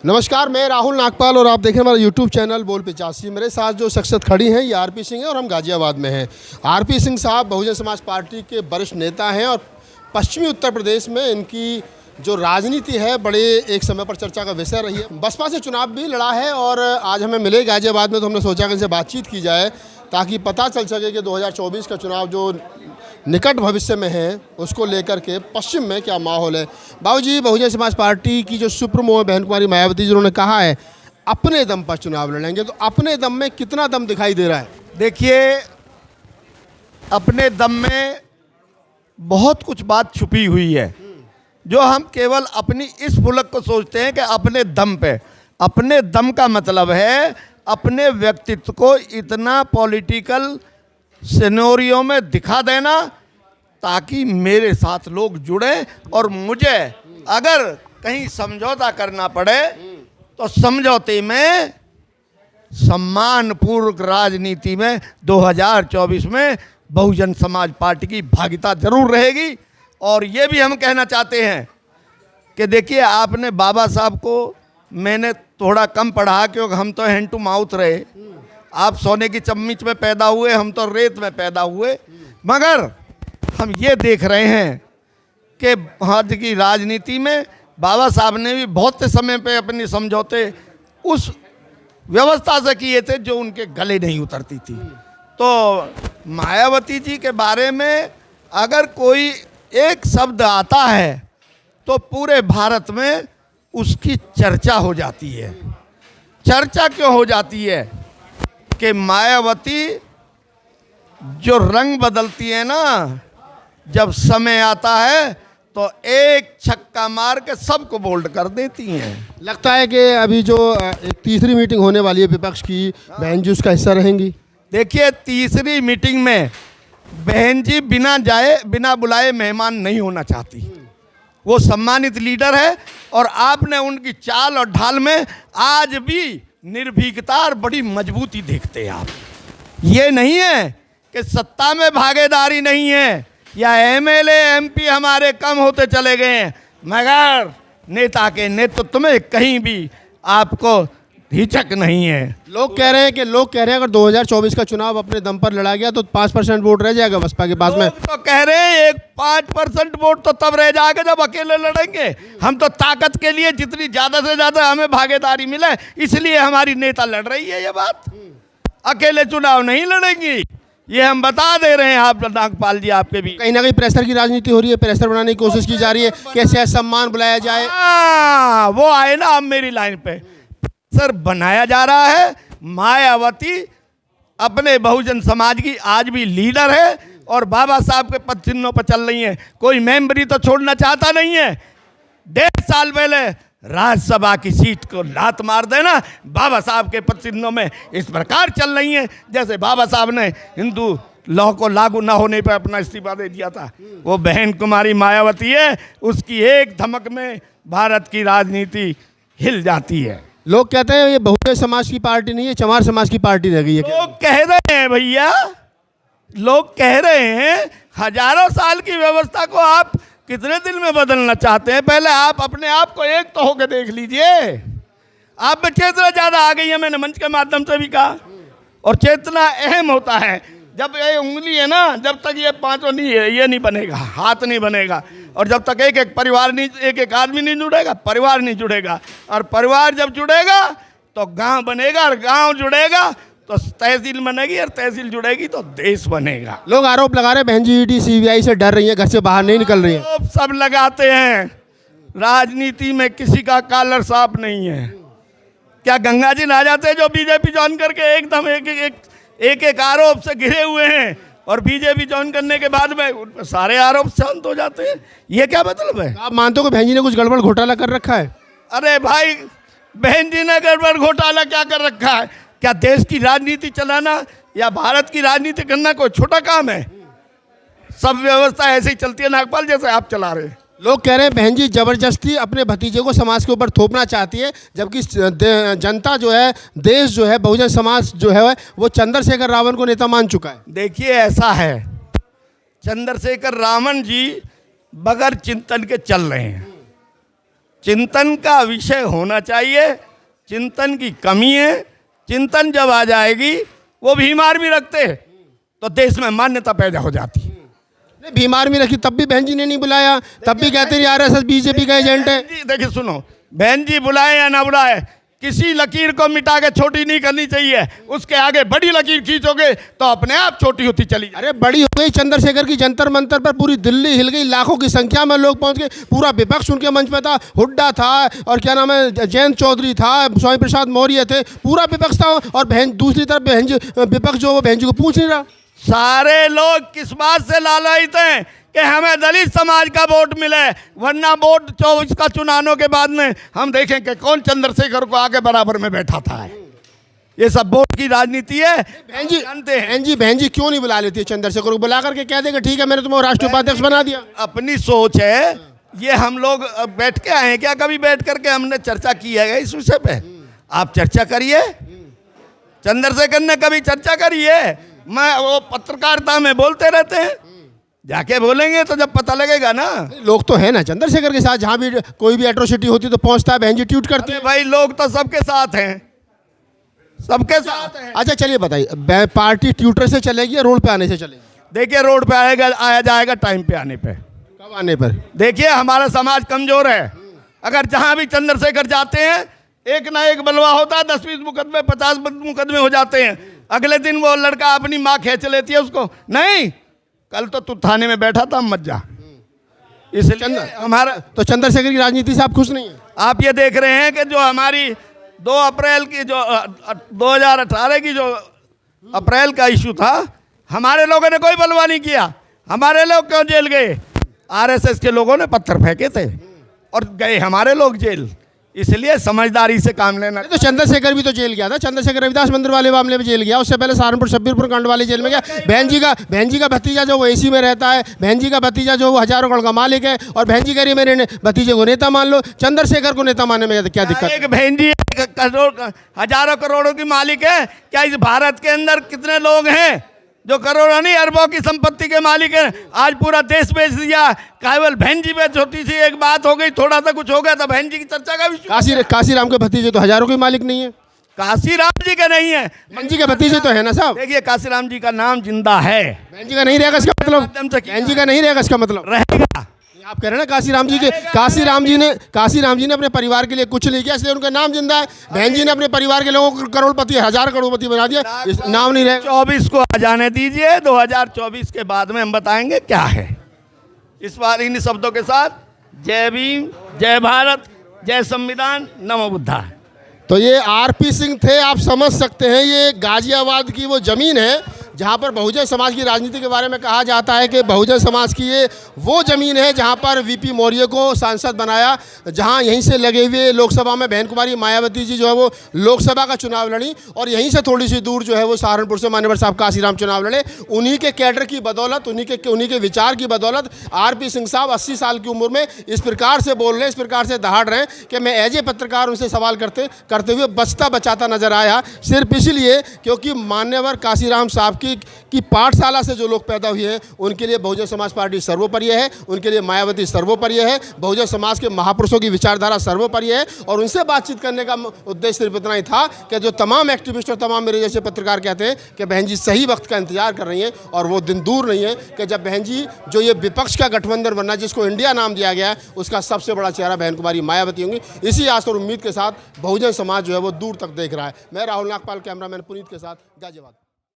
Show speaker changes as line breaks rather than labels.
नमस्कार, मैं राहुल नागपाल और आप देख रहे हैं हमारा यूट्यूब चैनल बोल 85। मेरे साथ जो शख्सियत खड़ी हैं ये आरपी सिंह है और हम गाजियाबाद में हैं। आरपी सिंह साहब बहुजन समाज पार्टी के वरिष्ठ नेता हैं और पश्चिमी उत्तर प्रदेश में इनकी जो राजनीति है बड़े एक समय पर चर्चा का विषय रही है। बसपा से चुनाव भी लड़ा है और आज हमें मिले गाजियाबाद में, तो हमने सोचा कि इनसे बातचीत की जाए ताकि पता चल सके कि 2024 का चुनाव जो निकट भविष्य में है उसको लेकर के पश्चिम में क्या माहौल है। बाबूजी, बहुजन समाज पार्टी की जो सुप्रीमो बहन कुमारी मायावती जी उन्होंने कहा है अपने दम पर चुनाव लड़ेंगे, तो अपने दम में कितना दम दिखाई दे रहा है?
देखिए, अपने दम में बहुत कुछ बात छुपी हुई है जो हम केवल अपनी इस मुल्क को सोचते हैं कि अपने दम पे। अपने दम का मतलब है अपने व्यक्तित्व को इतना पॉलिटिकल सिनेरियो में दिखा देना ताकि मेरे साथ लोग जुड़े और मुझे अगर कहीं समझौता करना पड़े तो समझौते में सम्मानपूर्वक राजनीति में 2024 में बहुजन समाज पार्टी की भागीदार जरूर रहेगी। और ये भी हम कहना चाहते हैं कि देखिए, आपने बाबा साहब को मैंने थोड़ा कम पढ़ा क्योंकि हम तो हैंड टू माउथ रहे। आप सोने की चम्मच में पैदा हुए, हम तो रेत में पैदा हुए। मगर हम ये देख रहे हैं कि आज की राजनीति में बाबा साहब ने भी बहुत से समय पे अपने समझौते उस व्यवस्था से किए थे जो उनके गले नहीं उतरती थी। तो मायावती जी के बारे में अगर कोई एक शब्द आता है तो पूरे भारत में उसकी चर्चा हो जाती है। चर्चा क्यों हो जाती है कि मायावती जो रंग बदलती है ना, जब समय आता है तो एक छक्का मार के सबको बोल्ड कर देती हैं।
लगता है कि अभी जो एक तीसरी मीटिंग होने वाली है विपक्ष की, बहन जी उसका हिस्सा रहेंगी?
देखिए, तीसरी मीटिंग में बहन जी बिना बुलाए मेहमान नहीं होना चाहती। वो सम्मानित लीडर है और आपने उनकी चाल और ढाल में आज भी निर्भीकता और बड़ी मजबूती देखते हैं आप। ये नहीं है कि सत्ता में भागीदारी नहीं है या एमएलए एमपी हमारे कम होते चले गए हैं, मगर नेता के नेतृत्व में कहीं भी आपको हिचक नहीं है।
लोग कह रहे हैं अगर 2024 का चुनाव अपने दम पर लड़ा गया तो 5% वोट रह जाएगा बसपा के पास में।
लोग तो कह रहे हैं 5% वोट तो तब रह जाएगा जब अकेले लड़ेंगे। हम तो ताकत के लिए जितनी ज़्यादा से ज़्यादा हमें भागीदारी मिले इसलिए हमारी नेता लड़ रही है। ये बात अकेले चुनाव नहीं लड़ेंगी, ये हम बता दे रहे हैं। आप नागपाल जी, आपके भी
कहीं ना कहीं प्रेशर की राजनीति हो रही है, प्रेशर बनाने की कोशिश की जा रही है, कैसे सम्मान बुलाया जाए।
वो आए ना अब मेरी लाइन पे, सर बनाया जा रहा है। मायावती अपने बहुजन समाज की आज भी लीडर है और बाबा साहब के पद चिन्हों पर चल रही है। कोई मेंबरी तो छोड़ना चाहता नहीं है। 1.5 साल पहले राज्यसभा की सीट को लात मार देना बाबा साहब के पद चिन्हों में इस प्रकार चल रही है जैसे बाबा साहब ने हिंदू लॉ को लागू न होने पर अपना इस्तीफा दे दिया था। वो बहन कुमारी मायावती है, उसकी एक धमक में भारत की राजनीति हिल जाती है।
लोग कहते हैं ये बहुजन समाज की पार्टी नहीं है, चमार समाज की पार्टी रह गई है।
लोग कह रहे हैं भैया, लोग कह रहे हैं हजारों साल की व्यवस्था को आप कितने दिन में बदलना चाहते हैं? पहले आप अपने आप को एक तो होकर देख लीजिए। आप में चेतना ज़्यादा आ गई है, मैंने मंच के माध्यम से भी कहा। और चेतना अहम होता है। जब ये उंगली है ना, जब तक ये पांचों नहीं है, ये नहीं बनेगा, हाथ नहीं बनेगा। और जब तक एक परिवार नहीं, एक आदमी नहीं जुड़ेगा, परिवार नहीं जुड़ेगा। और परिवार जब जुड़ेगा तो गांव बनेगा, और गांव जुड़ेगा तो तहसील बनेगी, और तहसील जुड़ेगी तो देश बनेगा।
लोग आरोप लगा रहे हैं बहन जी ईडी सीबीआई से डर रही है, घर से बाहर नहीं निकल रही है।
आरोप सब लगाते हैं, राजनीति में किसी का कॉलर साफ नहीं है। क्या गंगा जी ना जाते जो बीजेपी ज्वाइन करके एकदम एक आरोप से घिरे हुए हैं, और बीजेपी ज्वाइन करने के बाद में उन पर सारे आरोप शांत हो जाते हैं? ये क्या मतलब है?
आप मानते हो कि बहन जी ने कुछ गड़बड़ घोटाला कर रखा है?
अरे भाई, बहन जी ने गड़बड़ घोटाला क्या कर रखा है? क्या देश की राजनीति चलाना या भारत की राजनीति करना कोई छोटा काम है? सब व्यवस्था ऐसे ही चलती है नागपाल, जैसे आप चला रहे हैं।
लोग कह रहे हैं बहन जी जबरदस्ती अपने भतीजे को समाज के ऊपर थोपना चाहती है, जबकि जनता जो है, देश जो है, बहुजन समाज जो है वो चंद्रशेखर रावण को नेता मान चुका है।
देखिए ऐसा है, चंद्रशेखर रावण जी बगैर चिंतन के चल रहे हैं। चिंतन का विषय होना चाहिए, चिंतन की कमी है। चिंतन जब आ जाएगी, वो बीमार भी रखते तो देश में मान्यता पैदा हो जाती।
नहीं, बीमार भी रखी तब भी बहन जी ने नहीं बुलाया, तब भी कहते रहे आरएसएस बीजेपी का एजेंट है।
देखिए सुनो, बहन जी बुलाए या ना बुलाए, किसी लकीर को मिटा के छोटी नहीं करनी चाहिए। उसके आगे बड़ी लकीर खींचोगे तो अपने आप छोटी होती चली।
अरे बड़ी हो गई, चंद्रशेखर की जंतर मंतर पर पूरी दिल्ली हिल गई, लाखों की संख्या में लोग पहुंच गए, पूरा विपक्ष उनके मंच पे था, हुड्डा था और क्या नाम है जयंत चौधरी था, स्वामी प्रसाद मौर्य थे, पूरा विपक्ष था। और बहन दूसरी तरफ बहन जी विपक्ष जो वो बहन जी को पूछ नहीं रहा।
सारे लोग किस बात से लालयित हैं कि हमें दलित समाज का वोट मिले, वरना वोट 24 का चुनावों के बाद में हम देखें कि कौन चंद्रशेखर को आगे बराबर में बैठा था। ये सब वोट की राजनीति है।
बहन जी जानते हैं बहन जी क्यों नहीं बुला लेती है चंद्रशेखर को? बुला करके कह देगा ठीक है मैंने तुम्हें राष्ट्रीय उपाध्यक्ष बना दिया।
अपनी सोच है ये। हम लोग बैठ के आए हैं क्या? कभी बैठ करके हमने चर्चा की है इस विषय पे? आप चर्चा करिए। चंद्रशेखर ने कभी चर्चा करी है? मैं वो पत्रकारिता में बोलते रहते हैं, जाके बोलेंगे तो जब पता लगेगा ना।
लोग तो है ना चंद्रशेखर के साथ, जहाँ भी कोई भी एट्रोसिटी होती तो पहुंचता है, बहन जी ट्वीट करते हैं।
भाई लोग तो सबके साथ हैं, सबके साथ हैं।
अच्छा चलिए बताइए, पार्टी ट्विटर से चलेगी या रोड पे आने से चलेगी?
देखिए रोड पे आया जाएगा टाइम पे आने पे।
कब आने पर?
देखिए हमारा समाज कमजोर है। अगर जहाँ भी चंद्रशेखर जाते हैं एक ना एक बलवा होता है, 10-20 मुकदमे 50 मुकदमे हो जाते हैं। अगले दिन वो लड़का अपनी माँ खींच लेती है उसको, नहीं कल तो तू थाने में बैठा था, मत जा। इसलिए हमारा तो
चंद्रशेखर की राजनीति से आप खुश नहीं हैं?
आप ये देख रहे हैं कि जो हमारी 2 अप्रैल की जो 2018 की जो अप्रैल का इशू था, हमारे लोगों ने कोई बलवा नहीं किया। हमारे लोग क्यों जेल गए? आरएसएस के लोगों ने पत्थर फेंके थे और गए हमारे लोग जेल। इसलिए समझदारी से काम लेना।
तो चंद्रशेखर भी तो जेल गया था, चंद्रशेखर रविदास मंदिर वाले मामले में जेल गया, उससे पहले सहारनपुर शब्बीरपुर कांड वाले जेल में गया। बहन जी का भतीजा जो वो एसी में रहता है, बहन जी का भतीजा जो वो हजारों करोड़ का मालिक है, और बहन जी कह रही है मेरे भतीजे को नेता मान लो। चंद्रशेखर को नेता मानने में क्या दिक्कत?
एक बहन जी हजारों करोड़ों की मालिक है क्या? इस भारत के अंदर कितने लोग हैं जो करोड़ों नहीं अरबों की संपत्ति के मालिक हैं? आज पूरा देश बेच दिया, केवल बहन जी पे छोटी सी एक बात हो गई, थोड़ा सा कुछ हो गया तो बहन जी की चर्चा का विषय।
काशीराम के भतीजे तो हजारों के मालिक नहीं है।
काशीराम जी का नहीं है,
बहन जी के भतीजे तो है ना साहब।
देखिए काशीराम जी का नाम जिंदा है,
बहन जी का नहीं रहेगा इसका मतलब? बहन जी का नहीं रहेगा इसका मतलब?
रहेगा।
आप कह रहे हैं ना काशीराम जी ने अपने परिवार के लिए कुछ नहीं किया इसलिए उनका नाम जिंदा है। बहन जी ने अपने परिवार के लोगों को करोड़पति, हजार करोड़पति बना दिया, नाम नहीं रहेगा।
24 को आ जाने दीजिए, 2024 के बाद में हम बताएंगे क्या है। इस बार इन शब्दों के साथ जय भीम, जय भारत, जय संविधान, नमो बुद्धा।
तो ये आरपी सिंह थे, आप समझ सकते हैं। ये गाजियाबाद की वो ज़मीन है जहाँ पर बहुजन समाज की राजनीति के बारे में कहा जाता है कि बहुजन समाज की ये वो ज़मीन है जहाँ पर वीपी मौर्य को सांसद बनाया, जहाँ यहीं से लगे हुए लोकसभा में बहन कुमारी मायावती जी जो है वो लोकसभा का चुनाव लड़ी, और यहीं से थोड़ी सी दूर जो है वो सहारनपुर से मान्यवर साहब काशीराम चुनाव लड़े। उन्हीं के कैडर की बदौलत, उन्हीं के विचार की बदौलत आरपी सिंह साहब 80 साल की उम्र में इस प्रकार से बोल रहे हैं, इस प्रकार से दहाड़ रहे हैं कि मैं एज ए पत्रकार उनसे सवाल करते हुए बचता बचाता नजर आया, सिर्फ इसलिए क्योंकि मान्यवर काशीराम साहब की पाठशाला से जो लोग पैदा हुए हैं उनके लिए बहुजन समाज पार्टी सर्वोपरि है, उनके लिए मायावती सर्वोपरि है, बहुजन समाज के महापुरुषों की विचारधारा सर्वोपरि है। और उनसे बातचीत करने का उद्देश्य सिर्फ इतना ही था कि जो तमाम एक्टिविस्ट और तमाम मेरे जैसे पत्रकार कहते हैं कि बहन जी सही वक्त का इंतजार कर रही हैं, और वो दिन दूर नहीं है कि जब बहन जी जो ये विपक्ष का गठबंधन बनना, जिसको इंडिया नाम दिया गया है, उसका सबसे बड़ा चेहरा बहन कुमारी मायावती होंगी। इसी आस और उम्मीद के साथ बहुजन समाज जो है वो दूर तक देख रहा है। मैं राहुल नागपाल, कैमरामैन पुनीत के साथ, गाजियाबाद।